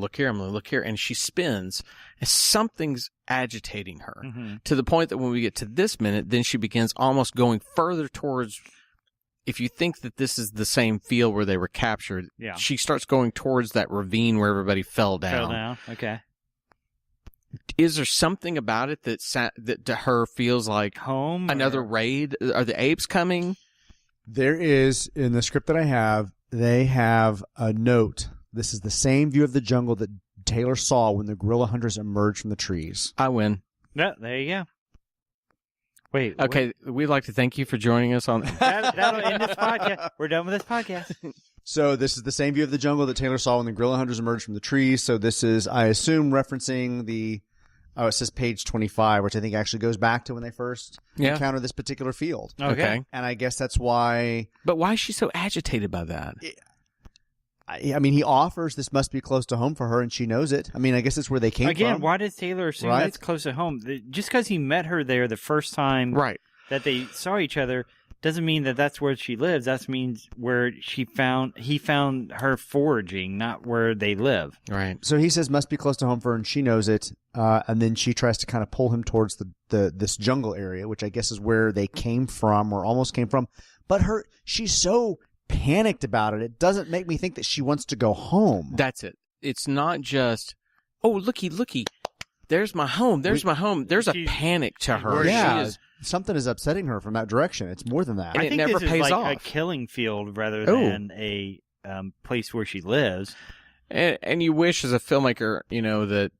look here, I'm going to look here. And she spins, and something's agitating her to the point that when we get to this minute, then she begins almost going further towards, if you think that this is the same field where they were captured, she starts going towards that ravine where everybody fell down. Okay. Is there something about it that to her feels like home? Another raid? Are the apes coming? There is, in the script that I have, they have a note. This is the same view of the jungle that Taylor saw when the gorilla hunters emerged from the trees. I win. Yeah, there you go. Wait. Okay, we'd like to thank you for joining us on that'll end this podcast. We're done with this podcast. So this is the same view of the jungle that Taylor saw when the gorilla hunters emerged from the trees. So this is, I assume, referencing the, it says page 25, which I think actually goes back to when they first encountered this particular field. Okay. And I guess that's why. But why is she so agitated by that? I mean, he offers this must be close to home for her, and she knows it. I mean, I guess it's where they came from. Again, why does Taylor assume that's close to home? Just because he met her there the first time that they saw each other doesn't mean that that's where she lives. That means where he found her foraging, not where they live. Right. So he says must be close to home for her, and she knows it. And then she tries to kind of pull him towards this jungle area, which I guess is where they came from or almost came from. But she's so panicked about it. It doesn't make me think that she wants to go home. That's it. It's not just, oh, looky. There's my home. There's my home. There's a panic to her. Yeah. Something is upsetting her from that direction. It's more than that. And I think never this pays is like off. a killing field rather than a place where she lives. And you wish as a filmmaker, that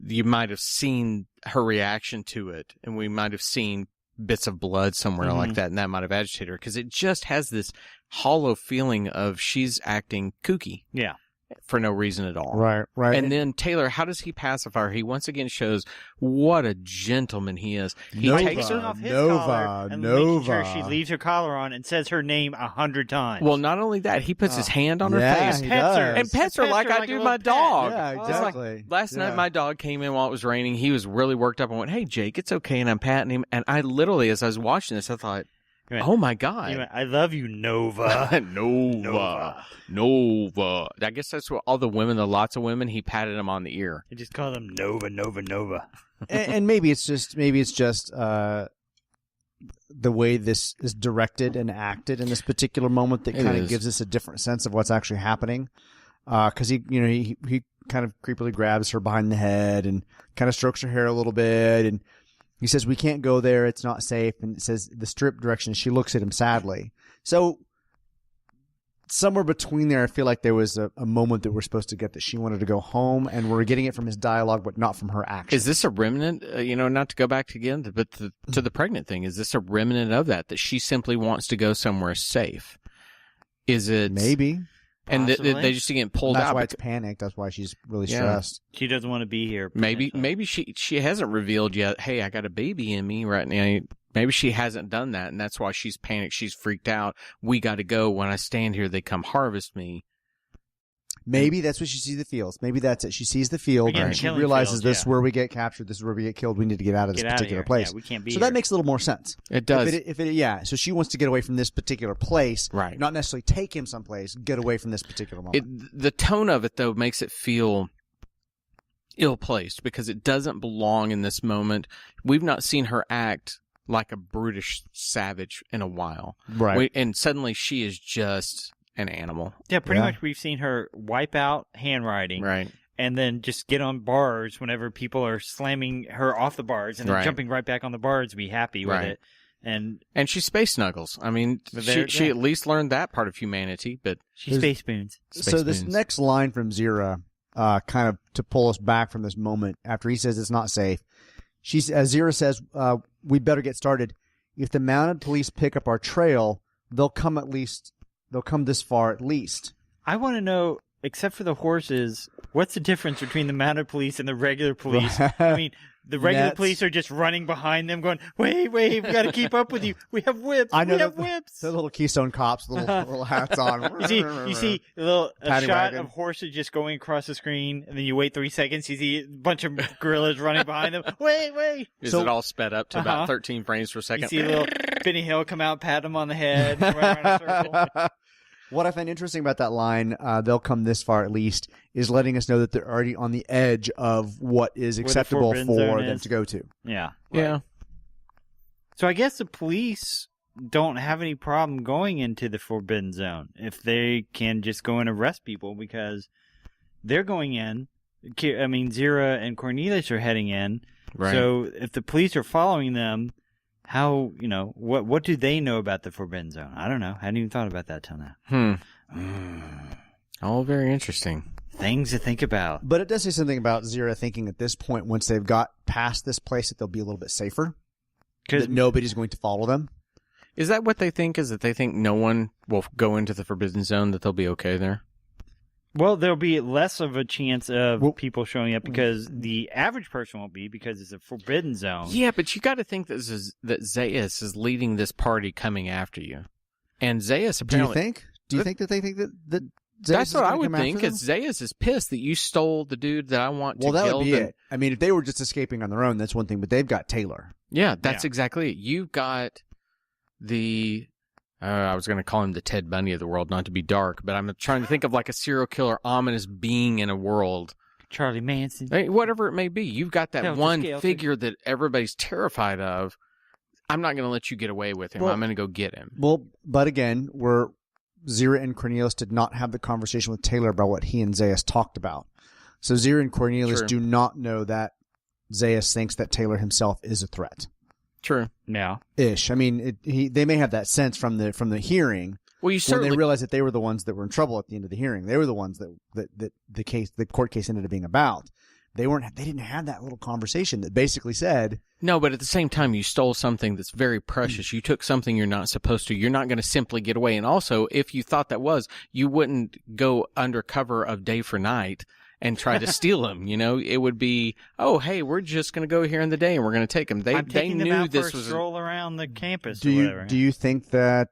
you might have seen her reaction to it, and we might have seen bits of blood somewhere like that, and that might have agitated her, because it just has this hollow feeling of she's acting kooky. Yeah. For no reason at all. Right. And then Taylor, how does he pacify her? He once again shows what a gentleman he is. He takes her off his collar and making sure she leaves her collar on and says her name 100 times. Well, not only that, he puts his hand on her face. He does. And pets her like I do my dog. Yeah, exactly. Last night, my dog came in while it was raining. He was really worked up and went, "Hey, Jake, it's okay." And I'm patting him. And I literally, as I was watching this, I thought, oh my God. I love you, Nova. Nova. I guess that's what all the women, lots of women, he patted them on the ear. I just call them Nova. and maybe it's just the way this is directed and acted in this particular moment that kind of gives us a different sense of what's actually happening. Because he kind of creepily grabs her behind the head and kind of strokes her hair a little bit, and he says, "We can't go there. It's not safe." And it says the strip direction. She looks at him sadly. So somewhere between there, I feel like there was a moment that we're supposed to get that she wanted to go home, and we're getting it from his dialogue, but not from her action. Is this a remnant, not to go back again, but to the pregnant thing, is this a remnant of that she simply wants to go somewhere safe? Is it? Maybe. And they just get pulled out. That's why it's panicked. That's why she's really stressed. She doesn't want to be here. Maybe she hasn't revealed yet, hey, I got a baby in me right now. Maybe she hasn't done that, and that's why she's panicked. She's freaked out. We got to go. When I stand here, they come harvest me. Maybe that's what she sees the fields. Maybe that's it. She sees the field and she realizes this is where we get captured. This is where we get killed. We need to get out of this particular place. Yeah, we can't be so here. That makes a little more sense. It does. So she wants to get away from this particular place. Right. Not necessarily take him someplace. Get away from this particular moment. The tone of it, though, makes it feel ill-placed because it doesn't belong in this moment. We've not seen her act like a brutish savage in a while. Right. And suddenly she is just an animal. Yeah, pretty much we've seen her wipe out handwriting. Right. And then just get on bars whenever people are slamming her off the bars and then jumping right back on the bars to be happy with it. And she space snuggles. I mean, she at least learned that part of humanity, but she space spoons. This next line from Zira, kind of to pull us back from this moment after he says it's not safe. Zira says, we better get started. If the mounted police pick up our trail, they'll come this far at least. I want to know, except for the horses, what's the difference between the mounted police and the regular police? I mean, the regular police are just running behind them going, wait, we got to keep up with you. We have whips. We have whips. The little Keystone Cops, the little hats on. You see a shot of horses just going across the screen, and then you wait 3 seconds, you see a bunch of gorillas running behind them. Wait. Is it all sped up to about 13 frames per second? You see a little Benny Hill come out, pat him on the head, run around a circle. What I find interesting about that line, they'll come this far at least, is letting us know that they're already on the edge of what is acceptable for them to go to. Yeah. Right. Yeah. So I guess the police don't have any problem going into the Forbidden Zone if they can just go and arrest people because they're going in. I mean, Zira and Cornelius are heading in. Right. So if the police are following them, how, what do they know about the Forbidden Zone? I don't know. I hadn't even thought about that till now. All very interesting. Things to think about. But it does say something about Zira thinking at this point, once they've got past this place, that they'll be a little bit safer. That nobody's going to follow them. Is that what they think? Is that they think no one will go into the Forbidden Zone, that they'll be okay there? Well, there'll be less of a chance of people showing up because the average person won't be because it's a Forbidden Zone. Yeah, but you got to think that Zaius is leading this party coming after you. And Zaius apparently... Do you think that they think that Zaius that's what I would think, because Zaius is pissed that you stole the dude that I want to kill. Well, that would be it. I mean, if they were just escaping on their own, that's one thing, but they've got Taylor. Yeah, that's exactly it. You've got the... I was going to call him the Ted Bundy of the world, not to be dark, but I'm trying to think of like a serial killer, ominous being in a world. Charlie Manson. Whatever it may be. You've got that one figure that everybody's terrified of. I'm not going to let you get away with him. I'm going to go get him. Well, but again, Zira and Cornelius did not have the conversation with Taylor about what he and Zaius talked about. So Zira and Cornelius do not know that Zaius thinks that Taylor himself is a threat. True. Yeah. Ish. I mean, they may have that sense from the hearing. Well, you certainly... when they realized that they were the ones that were in trouble at the end of the hearing. They were the ones that the court case ended up being about. They didn't have that little conversation that basically said... No, but at the same time, you stole something that's very precious. You took something you're not supposed to. You're not going to simply get away. And also, if you thought that was, you wouldn't go under cover of day for night and try to steal him. It would be, oh, hey, we're just going to go here in the day and we're going to take him. They knew this was a stroll around the campus. Do you think that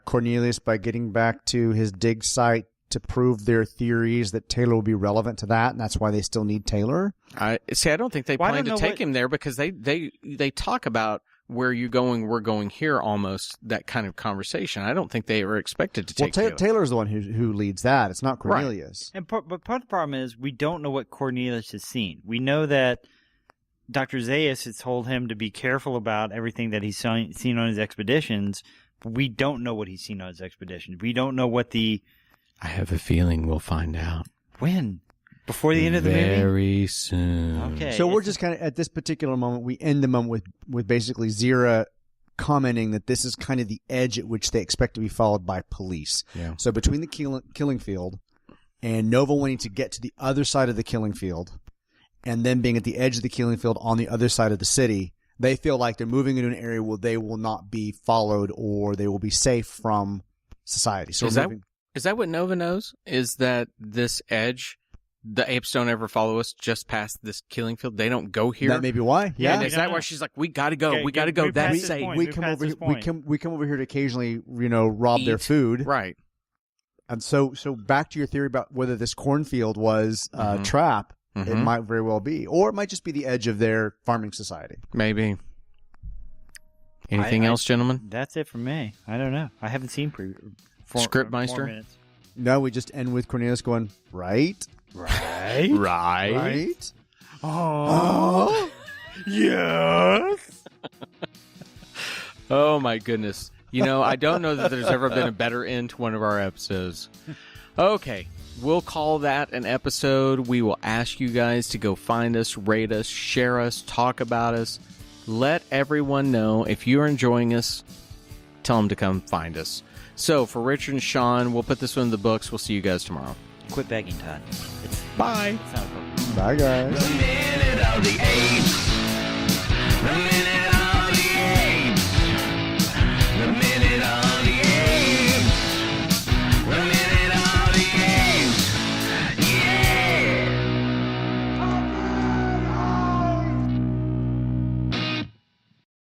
Cornelius, by getting back to his dig site to prove their theories, that Taylor will be relevant to that, and that's why they still need Taylor? I don't think they plan to take him there, because they talk about where you going, we're going here, almost that kind of conversation. I don't think they were expected to take Taylor. Taylor's the one who leads that. It's not Cornelius. Right. But part of the problem is we don't know what Cornelius has seen. We know that Dr. Zaius has told him to be careful about everything that he's seen on his expeditions, but we don't know what he's seen on his expeditions. We don't know what the... I have a feeling we'll find out. When? Before the end of the movie? Very soon. Okay. So we're just kind of, at this particular moment, we end the moment with basically Zira commenting that this is kind of the edge at which they expect to be followed by police. Yeah. So between the killing field and Nova wanting to get to the other side of the killing field and then being at the edge of the killing field on the other side of the city, they feel like they're moving into an area where they will not be followed or they will be safe from society. So is that what Nova knows? Is that this edge, the apes don't ever follow us just past this killing field? They don't go here? That may be why. Yeah. Is that why she's like, we got to go. We got to go. That's safe. We come over here to occasionally, rob their food. Right. And so back to your theory about whether this cornfield was a trap, it might very well be. Or it might just be the edge of their farming society. Maybe. Anything else, gentlemen? That's it for me. I don't know. I haven't seen Scriptmeister? No, we just end with Cornelius going, right? Oh. Yes. Oh, my goodness. I don't know that there's ever been a better end to one of our episodes. Okay. We'll call that an episode. We will ask you guys to go find us, rate us, share us, talk about us. Let everyone know. If you're enjoying us, tell them to come find us. So, for Richard and Sean, we'll put this one in the books. We'll see you guys tomorrow. Quit begging, Todd. Bye. Bye, guys.